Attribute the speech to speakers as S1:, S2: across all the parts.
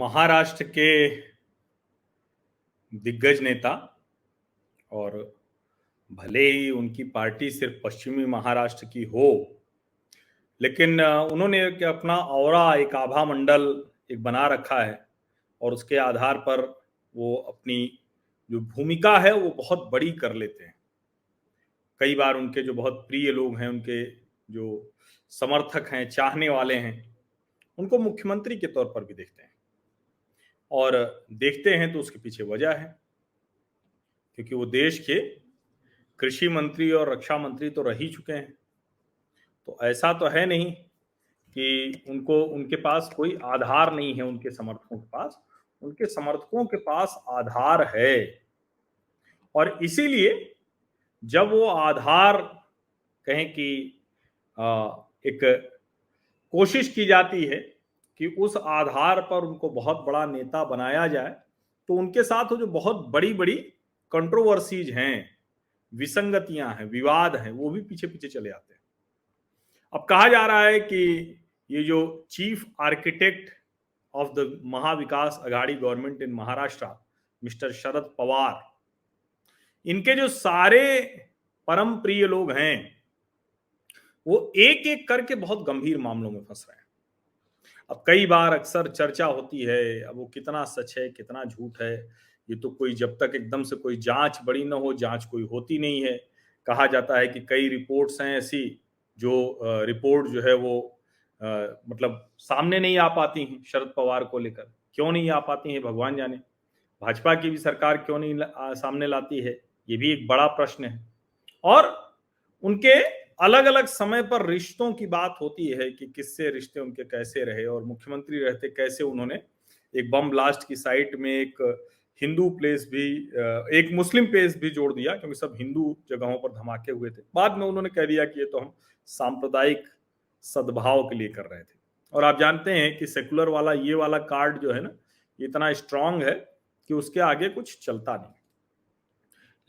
S1: महाराष्ट्र के दिग्गज नेता और भले ही उनकी पार्टी सिर्फ पश्चिमी महाराष्ट्र की हो, लेकिन उन्होंने एक अपना औरा, एक आभा मंडल एक बना रखा है और उसके आधार पर वो अपनी जो भूमिका है वो बहुत बड़ी कर लेते हैं। कई बार उनके जो बहुत प्रिय लोग हैं, उनके जो समर्थक हैं, चाहने वाले हैं, उनको मुख्यमंत्री के तौर पर भी देखते हैं और देखते हैं तो उसके पीछे वजह है, क्योंकि वो देश के कृषि मंत्री और रक्षा मंत्री तो रह ही चुके हैं। तो ऐसा तो है नहीं कि उनके पास कोई आधार नहीं है। उनके समर्थकों के पास आधार है और इसीलिए जब वो आधार कहें कि एक कोशिश की जाती है कि उस आधार पर उनको बहुत बड़ा नेता बनाया जाए, तो उनके साथ जो बहुत बड़ी बड़ी कंट्रोवर्सीज हैं, विसंगतियां हैं, विवाद हैं, वो भी पीछे पीछे चले आते हैं। अब कहा जा रहा है कि ये जो chief architect of the Maha Vikas Aghadi government in Maharashtra, mister Sharad Pawar, इनके जो सारे परम प्रिय लोग हैं वो एक एक करके बहुत गंभीर मामलों में फंस रहे हैं। अब कई बार अक्सर चर्चा होती है, अब वो कितना सच है कितना झूठ है, ये तो कोई जब तक एकदम से कोई जांच बड़ी ना हो, जांच कोई होती नहीं है। कहा जाता है कि कई रिपोर्ट्स हैं ऐसी जो रिपोर्ट जो है वो मतलब सामने नहीं आ पाती हैं शरद पवार को लेकर। क्यों नहीं आ पाती हैं भगवान जाने। भाजपा की भी सरकार क्यों नहीं सामने लाती है, ये भी एक बड़ा प्रश्न है। और उनके अलग अलग समय पर रिश्तों की बात होती है कि किससे रिश्ते उनके कैसे रहे, और मुख्यमंत्री रहते कैसे उन्होंने एक बम ब्लास्ट की साइट में एक हिंदू प्लेस भी, एक मुस्लिम प्लेस भी जोड़ दिया, क्योंकि सब हिंदू जगहों पर धमाके हुए थे। बाद में उन्होंने कह दिया कि ये तो हम सांप्रदायिक सद्भाव के लिए कर रहे थे। और आप जानते हैं कि सेकुलर वाला ये वाला कार्ड जो है ना, इतना स्ट्रांग है कि उसके आगे कुछ चलता नहीं।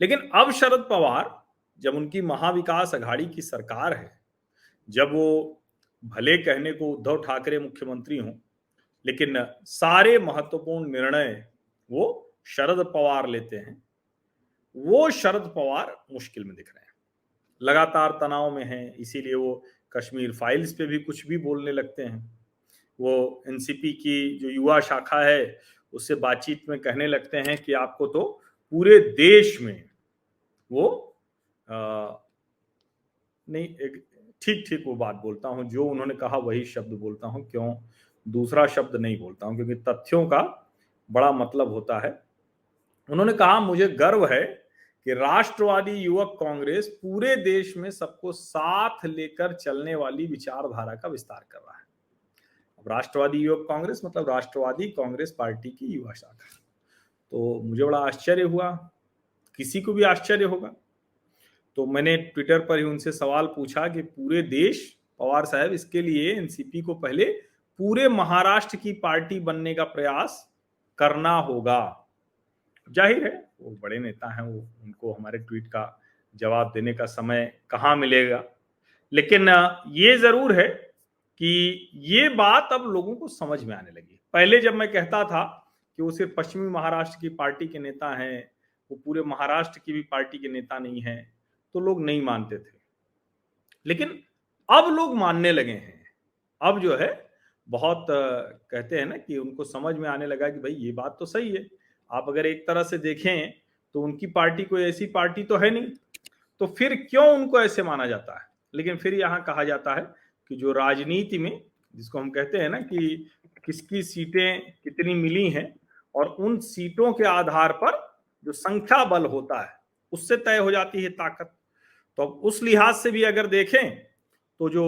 S1: लेकिन अब शरद पवार, जब उनकी महाविकास अघाड़ी की सरकार है, जब वो भले कहने को उद्धव ठाकरे मुख्यमंत्री हों, लेकिन सारे महत्वपूर्ण निर्णय वो शरद पवार लेते हैं, वो शरद पवार मुश्किल में दिख रहे हैं, लगातार तनाव में हैं। इसीलिए वो कश्मीर फाइल्स पे भी कुछ भी बोलने लगते हैं। वो एनसीपी की जो युवा शाखा है उससे बातचीत में कहने लगते हैं कि आपको तो पूरे देश में वो नहीं, एक ठीक ठीक वो बात बोलता हूं, जो उन्होंने कहा वही शब्द बोलता हूं, क्यों दूसरा शब्द नहीं बोलता हूं, क्योंकि तथ्यों का बड़ा मतलब होता है। उन्होंने कहा, मुझे गर्व है कि राष्ट्रवादी युवक कांग्रेस पूरे देश में सबको साथ लेकर चलने वाली विचारधारा का विस्तार कर रहा है। अब राष्ट्रवादी युवक कांग्रेस मतलब राष्ट्रवादी कांग्रेस पार्टी की युवा शाखा। तो मुझे बड़ा आश्चर्य हुआ, किसी को भी आश्चर्य होगा। तो मैंने ट्विटर पर ही उनसे सवाल पूछा कि पूरे देश, पवार साहब, इसके लिए एनसीपी को पहले पूरे महाराष्ट्र की पार्टी बनने का प्रयास करना होगा। जाहिर है वो बड़े नेता हैं, वो उनको हमारे ट्वीट का जवाब देने का समय कहाँ मिलेगा। लेकिन ये जरूर है कि ये बात अब लोगों को समझ में आने लगी। पहले जब मैं कहता था कि वो सिर्फ पश्चिमी महाराष्ट्र की पार्टी के नेता हैं, वो पूरे महाराष्ट्र की भी पार्टी के नेता नहीं हैं, तो लोग नहीं मानते थे। लेकिन अब लोग मानने लगे हैं। अब जो है बहुत कहते हैं ना कि उनको समझ में आने लगा कि भाई ये बात तो सही है। आप अगर एक तरह से देखें तो उनकी पार्टी कोई ऐसी पार्टी तो है नहीं, तो फिर क्यों उनको ऐसे माना जाता है। लेकिन फिर यहाँ कहा जाता है कि जो राजनीति में, जिसको हम कहते हैं ना कि किसकी सीटें कितनी मिली हैं, और उन सीटों के आधार पर जो संख्या बल होता है उससे तय हो जाती है ताकत। तो अब उस लिहाज से भी अगर देखें तो जो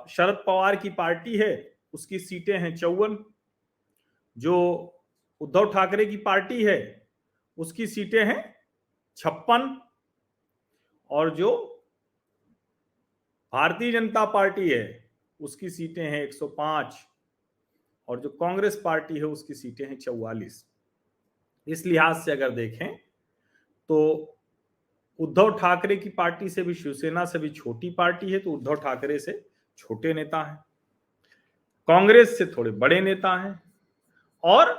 S1: शरद पवार की पार्टी है उसकी सीटें हैं 54, जो उद्धव ठाकरे की पार्टी है उसकी सीटें हैं 56, और जो भारतीय जनता पार्टी है उसकी सीटें हैं 105, और जो कांग्रेस पार्टी है उसकी सीटें हैं 44। इस लिहाज से अगर देखें तो उद्धव ठाकरे की पार्टी से भी, शिवसेना से भी छोटी पार्टी है, तो उद्धव ठाकरे से छोटे नेता हैं, कांग्रेस से थोड़े बड़े नेता हैं, और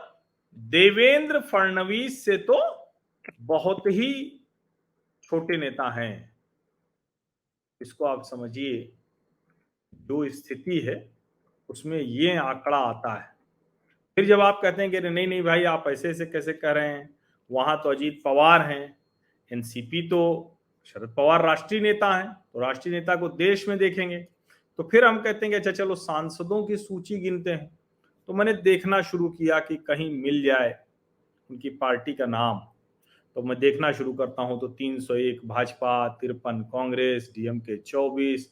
S1: देवेंद्र फडणवीस से तो बहुत ही छोटे नेता हैं। इसको आप समझिए, जो स्थिति है उसमें ये आंकड़ा आता है। फिर जब आप कहते हैं कि नहीं नहीं भाई आप ऐसे ऐसे कैसे कह रहे हैं, वहां तो अजीत पवार हैं, एनसीपी तो शरद पवार राष्ट्रीय नेता हैं, तो राष्ट्रीय नेता को देश में देखेंगे। तो फिर हम कहते हैं कि अच्छा चलो सांसदों की सूची गिनते हैं। तो मैंने देखना शुरू किया कि कहीं मिल जाए उनकी पार्टी का नाम। तो मैं देखना शुरू करता हूं तो 301 Bhajpa, 53 Congress, DMK 24,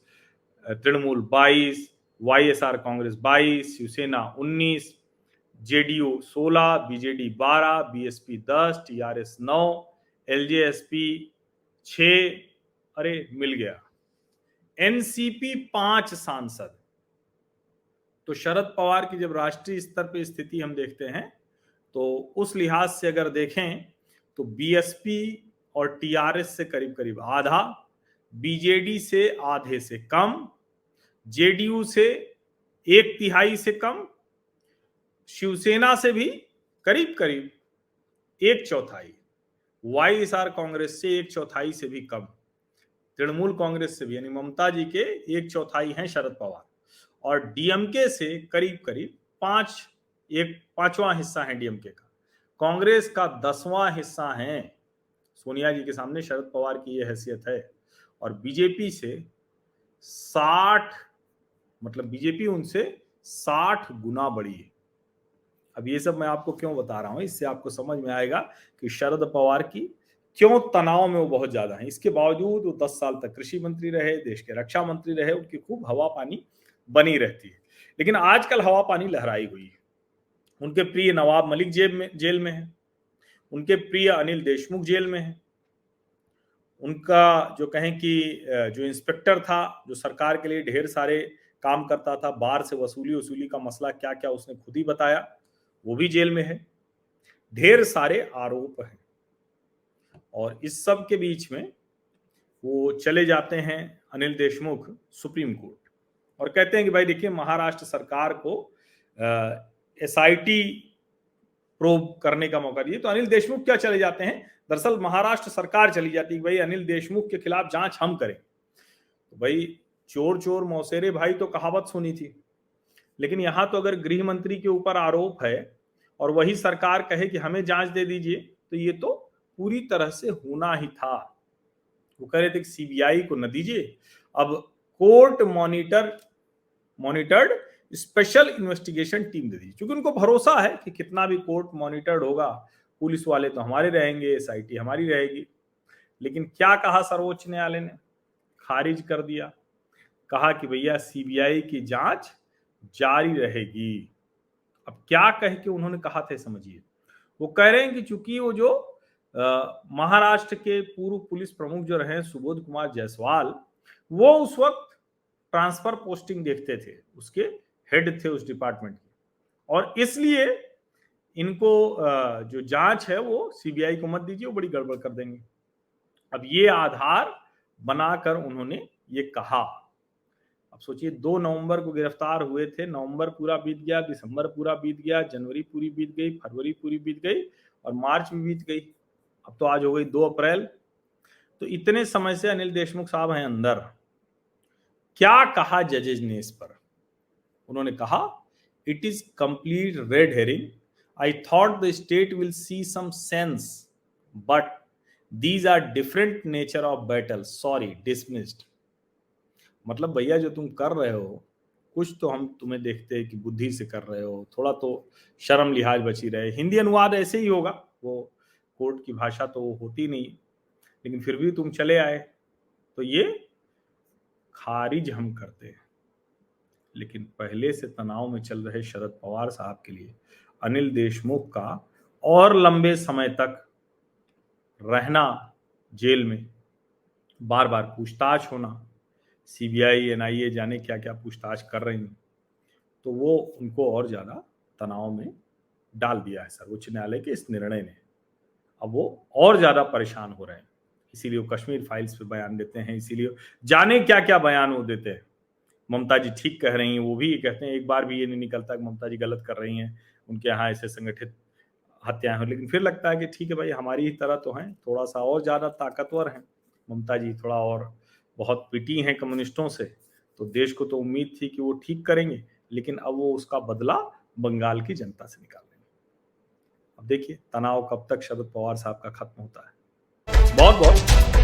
S1: Trinamool 22, YSR Congress 22, Shivsena 19, JDU 16, BJD 12, BSP 10, TRS 9, LJSP 6, अरे मिल गया, एनसीपी 5 सांसद। तो शरद पवार की जब राष्ट्रीय स्तर पर स्थिति हम देखते हैं तो उस लिहाज से अगर देखें तो बीएसपी और टीआरएस से करीब करीब आधा, बीजेडी से आधे से कम, जेडीयू से 1/3 से कम, शिवसेना से भी करीब करीब 1/4, वाईएसआर कांग्रेस से 1/4 से भी कम, तृणमूल कांग्रेस से भी यानी ममता जी के 1/4 हैं शरद पवार, और डीएमके से करीब करीब 1/5वां हिस्सा है डीएमके का, कांग्रेस का 10वां हिस्सा है। सोनिया जी के सामने शरद पवार की यह हैसियत है। और बीजेपी से 60, मतलब बीजेपी उनसे 60 गुना बड़ी है। अब ये सब मैं आपको क्यों बता रहा हूं, इससे आपको समझ में आएगा कि शरद पवार की क्यों तनाव में वो बहुत ज्यादा है। इसके बावजूद वो 10 साल तक कृषि मंत्री रहे, देश के रक्षा मंत्री रहे, उनकी खूब हवा पानी बनी रहती है। लेकिन आजकल हवा पानी लहराई हुई है। उनके प्रिय नवाब मलिक जेल में है, उनके प्रिय अनिल देशमुख जेल में है, उनका जो कहें कि जो इंस्पेक्टर था जो सरकार के लिए ढेर सारे काम करता था, बार से वसूली का मसला क्या क्या उसने खुद ही बताया, वो भी जेल में है। ढेर सारे आरोप हैं और इस सब के बीच में वो चले जाते हैं अनिल देशमुख सुप्रीम कोर्ट और कहते हैं कि भाई देखिए महाराष्ट्र सरकार को एसआईटी प्रोब करने का मौका दिए। तो अनिल देशमुख क्या चले जाते हैं, दरअसल महाराष्ट्र सरकार चली जाती है भाई अनिल देशमुख के खिलाफ जांच हम करें। तो भाई चोर चोर मौसेरे भाई तो कहावत सुनी थी, लेकिन यहां तो अगर गृह मंत्री के ऊपर आरोप है और वही सरकार कहे कि हमें जांच दे दीजिए, तो ये तो पूरी तरह से होना ही था। वो कह रहे थे कि सीबीआई को न दीजिए, अब court monitored special investigation team दे दी, क्योंकि उनको भरोसा है कि कितना भी कोर्ट मॉनिटर्ड होगा पुलिस वाले तो हमारे रहेंगे, एसआईटी हमारी रहेगी। लेकिन क्या कहा सर्वोच्च न्यायालय ने, खारिज कर दिया, कहा कि भैया सीबीआई की जांच जारी रहेगी। अब क्या कह के उन्होंने कहा था समझिए, वो कह रहे हैं कि चूंकि वो जो महाराष्ट्र के पूर्व पुलिस प्रमुख जो रहे सुबोध कुमार जायसवाल, वो उस वक्त ट्रांसफर पोस्टिंग देखते थे, उसके हेड थे उस डिपार्टमेंट के, और इसलिए इनको जो जांच है वो सीबीआई को मत दीजिए, वो बड़ी गड़बड़ कर देंगे। अब ये आधार बनाकर उन्होंने ये कहा। अब सोचिए 2 नवंबर को गिरफ्तार हुए थे, नवंबर पूरा बीत गया, दिसंबर पूरा बीत गया, जनवरी पूरी बीत गई, फरवरी पूरी बीत गई और मार्च भी बीत गई। अब तो आज हो गई 2 अप्रैल। तो इतने समय से अनिल देशमुख साहब हैं अंदर। क्या कहा जजेज ने इस पर, उन्होंने कहा it is complete red herring, I thought the state will see some sense but these are different nature of battle, sorry dismissed. मतलब भैया जो तुम कर रहे हो कुछ तो हम तुम्हें देखते हैं कि बुद्धि से कर रहे हो, थोड़ा तो शर्म लिहाज बची रहे। हिंदी अनुवाद ऐसे ही होगा, वो कोर्ट की भाषा तो होती नहीं, लेकिन फिर भी तुम चले आए, तो ये खारिज हम करते हैं। लेकिन पहले से तनाव में चल रहे शरद पवार साहब के लिए अनिल देशमुख का और लंबे समय तक रहना जेल में, बार बार पूछताछ होना, सीबीआई एनआईए जाने क्या क्या पूछताछ कर रही हैं, तो वो उनको और ज्यादा तनाव में डाल दिया है सर्वोच्च न्यायालय के इस निर्णय ने। अब वो और ज्यादा परेशान हो रहे हैं, इसीलिए वो कश्मीर फाइल्स पे बयान देते हैं, इसीलिए जाने क्या क्या बयान वो देते हैं। ममता जी ठीक कह रही हैं, वो भी ये कहते हैं, एक बार भी ये नहीं निकलता कि ममता जी गलत कर रही हैं, उनके यहाँ ऐसे संगठित हत्याएं हो। लेकिन फिर लगता है कि ठीक है भाई, हमारी ही तरह तो हैं, थोड़ा सा और ज़्यादा ताकतवर हैं ममता जी, थोड़ा और बहुत पिटी हैं कम्युनिस्टों से, तो देश को तो उम्मीद थी कि वो ठीक करेंगे, लेकिन अब वो उसका बदला बंगाल की जनता से निकाल लेंगे। अब देखिए तनाव कब तक शरद पवार साहब का खत्म होता है। बहुत बहुत